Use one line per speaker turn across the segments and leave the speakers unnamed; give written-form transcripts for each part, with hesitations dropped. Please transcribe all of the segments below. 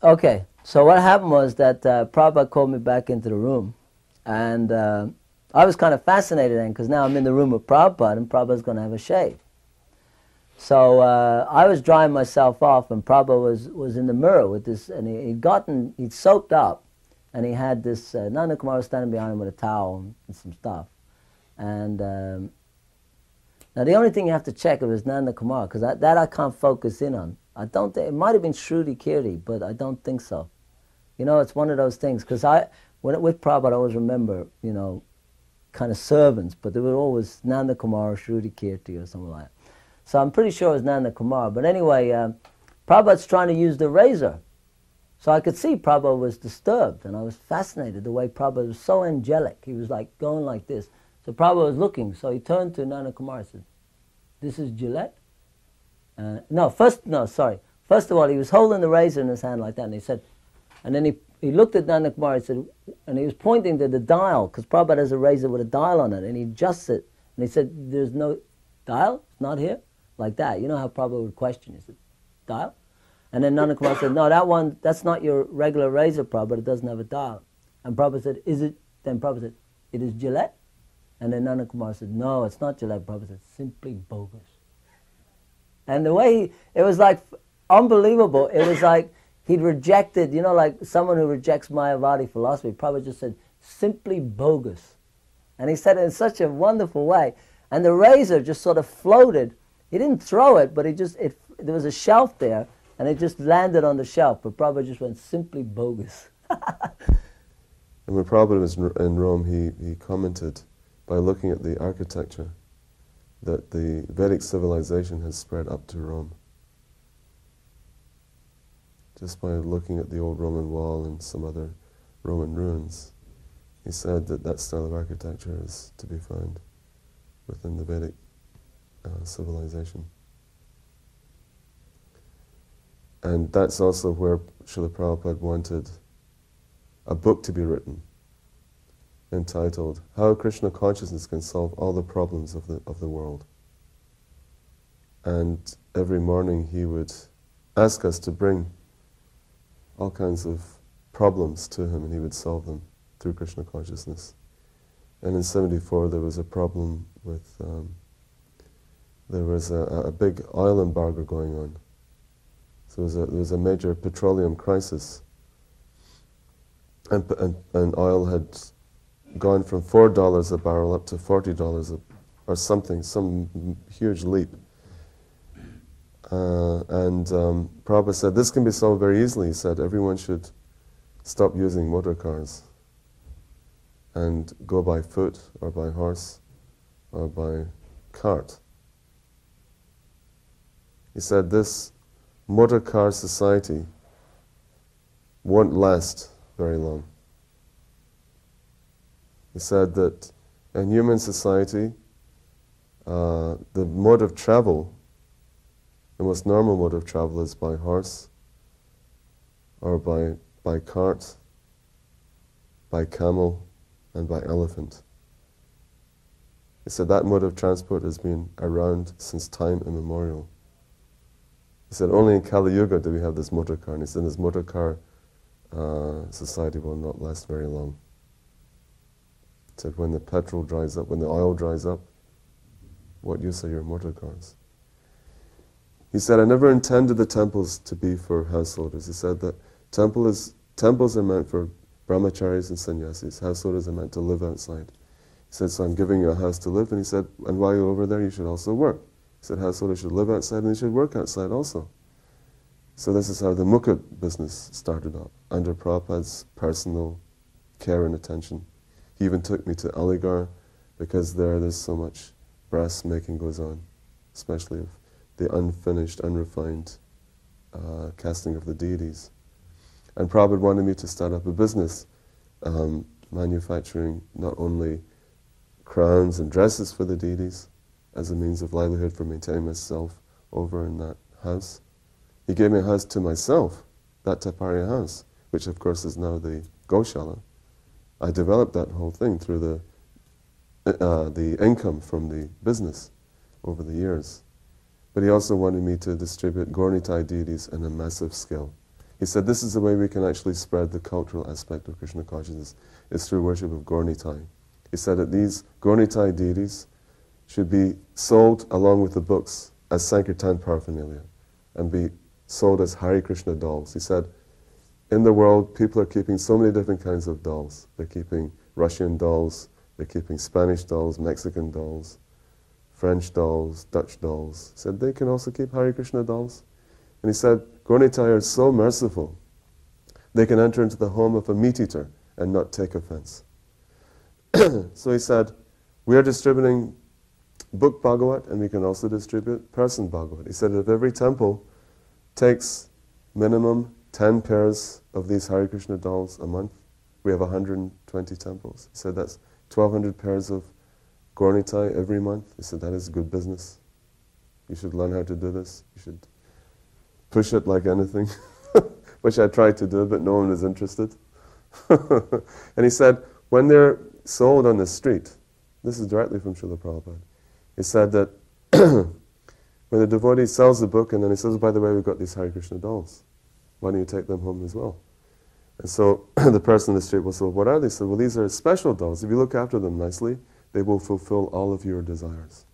Okay, so what happened was that Prabhupada called me back into the room, and I was kind of fascinated then, because now I'm in the room with Prabhupada, and Prabhupada's going to have a shave. So I was drying myself off, and Prabhupada was in the mirror with this, and he'd soaped up, and he had this, Nanda Kumar was standing behind him with a towel and some stuff. And now the only thing you have to check is Nanda Kumar, because that I can't focus in on. I don't think, it might have been Shruti Kirti, but I don't think so. You know, it's one of those things, because with Prabhupada I always remember, you know, kind of servants, but there were always Nanda Kumar or Shruti Kirti or something like that. So I'm pretty sure it was Nanda Kumar. But anyway, Prabhupada's trying to use the razor. So I could see Prabhupada was disturbed, and I was fascinated the way Prabhupada was so angelic. He was like going like this. So Prabhupada was looking, so he turned to Nanda Kumar and said, "This is Gillette?" First of all, he was holding the razor in his hand like that, and he said, and then he looked at Nanda Kumar and said, and he was pointing to the dial, because Prabhupada has a razor with a dial on it, and he adjusts it, and he said, "There's no dial? It's not here?" Like that. You know how Prabhupada would question, he said, "Dial?" And then Nanda Kumar said, "No, that's not your regular razor, Prabhupada, it doesn't have a dial." And Prabhupada said, "Is it?" Then Prabhupada said, "It is Gillette?" And then Nanda Kumar said, "No, it's not Gillette." Prabhupada said, "Simply bogus." And the way it was like unbelievable. It was like he'd rejected, you know, like someone who rejects Mayavadi philosophy. Prabhupada just said, "Simply bogus." And he said it in such a wonderful way. And the razor just sort of floated. He didn't throw it, but there was a shelf there, and it just landed on the shelf. But Prabhupada just went, "Simply bogus."
And when Prabhupada was in Rome, he commented by looking at the architecture that the Vedic civilization has spread up to Rome. Just by looking at the old Roman wall and some other Roman ruins, he said that that style of architecture is to be found within the Vedic civilization. And that's also where Srila Prabhupada wanted a book to be written entitled "How Krishna Consciousness Can Solve All the Problems of the World." And every morning he would ask us to bring all kinds of problems to him, and he would solve them through Krishna consciousness. And in '74 there was a problem with, there was a big oil embargo going on. So there was a major petroleum crisis. And oil had gone from $4 a barrel up to $40 or something, some huge leap. And Prabhupada said, "This can be solved very easily." He said, "Everyone should stop using motor cars and go by foot or by horse or by cart." He said, "This motor car society won't last very long." He said that in human society, the mode of travel, the most normal mode of travel, is by horse or by cart, by camel, and by elephant. He said that mode of transport has been around since time immemorial. He said only in Kali Yuga do we have this motor car, and he said this motor car society will not last very long. He said when the petrol dries up, when the oil dries up, what use are your motor cars? He said, "I never intended the temples to be for householders." He said that temples are meant for brahmacharis and sannyasis. Householders are meant to live outside. He said, "So I'm giving you a house to live." And he said, "And while you're over there, you should also work." He said, "Householders should live outside and they should work outside also." So this is how the mukha business started up, under Prabhupada's personal care and attention. He even took me to Aligarh, because there's so much brass making goes on, especially of the unfinished, unrefined casting of the deities. And Prabhupada wanted me to start up a business manufacturing not only crowns and dresses for the deities as a means of livelihood for maintaining myself over in that house. He gave me a house to myself, that Taparia house, which of course is now the Goshala. I developed that whole thing through the income from the business over the years. But he also wanted me to distribute Gaurnitai deities on a massive scale. he said this is the way we can actually spread the cultural aspect of Krishna consciousness, is through worship of Gaurnitai. He said that these Gaurnitai deities should be sold along with the books as Sankirtan paraphernalia and be sold as Hare Krishna dolls. He said, in the world, people are keeping so many different kinds of dolls. They're keeping Russian dolls, they're keeping Spanish dolls, Mexican dolls, French dolls, Dutch dolls. He said they can also keep Hare Krishna dolls. And he said, Gaurnitai are so merciful, they can enter into the home of a meat-eater and not take offense. So he said, we are distributing book Bhagavat and we can also distribute person Bhagavat. He said if every temple takes minimum 10 pairs of these Hare Krishna dolls a month, we have 120 temples. He said that's 1,200 pairs of Gaurnitai every month. He said that is good business. You should learn how to do this. You should push it like anything, which I tried to do, but no one was interested. And he said, when they're sold on the street, this is directly from Srila Prabhupada, he said that when the devotee sells the book and then he says, by the way, we've got these Hare Krishna dolls, why don't you take them home as well? And so the person in the street will say, well, what are they? He said, well, these are special dolls. If you look after them nicely, they will fulfill all of your desires.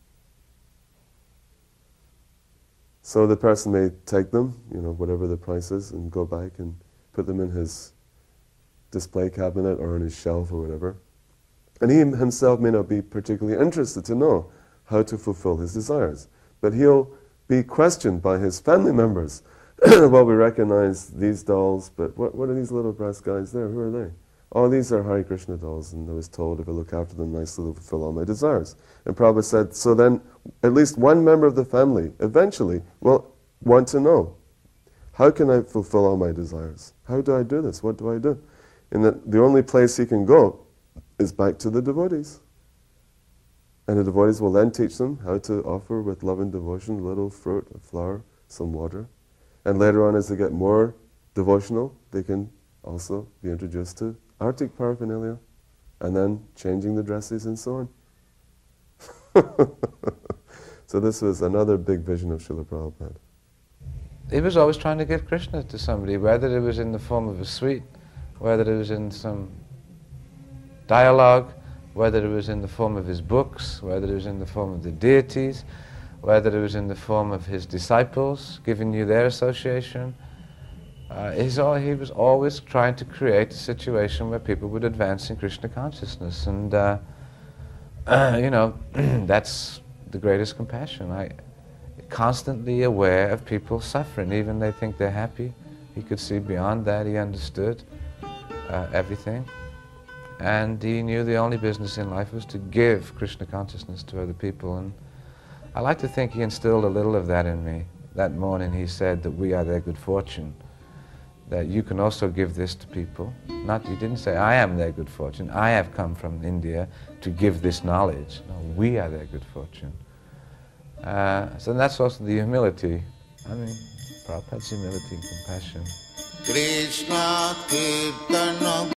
So the person may take them, whatever the price is, and go back and put them in his display cabinet or on his shelf or whatever. And he himself may not be particularly interested to know how to fulfill his desires. But he'll be questioned by his family members. Well, we recognize these dolls, but what are these little brass guys there? Who are they? Oh, these are Hare Krishna dolls, and I was told if I look after them nicely, they'll fulfill all my desires. And Prabhupada said, so then at least one member of the family eventually will want to know, how can I fulfill all my desires? How do I do this? What do I do? And the only place he can go is back to the devotees. And the devotees will then teach them how to offer with love and devotion a little fruit, a flower, some water. And later on, as they get more devotional, they can also be introduced to Arctic paraphernalia, and then changing the dresses and so on. So this was another big vision of Srila Prabhupada.
He was always trying to get Krishna to somebody, whether it was in the form of a sweet, whether it was in some dialogue, whether it was in the form of his books, whether it was in the form of the deities, whether it was in the form of his disciples, giving you their association. He was always trying to create a situation where people would advance in Krishna consciousness. And, that's the greatest compassion. Constantly aware of people suffering, even they think they're happy. He could see beyond that. He understood everything. And he knew the only business in life was to give Krishna consciousness to other people. And I like to think he instilled a little of that in me. That morning he said that we are their good fortune, that you can also give this to people. He didn't say, I am their good fortune, I have come from India to give this knowledge. No, we are their good fortune. So that's also the humility. Prabhupada's humility and compassion. Krishna Kirtana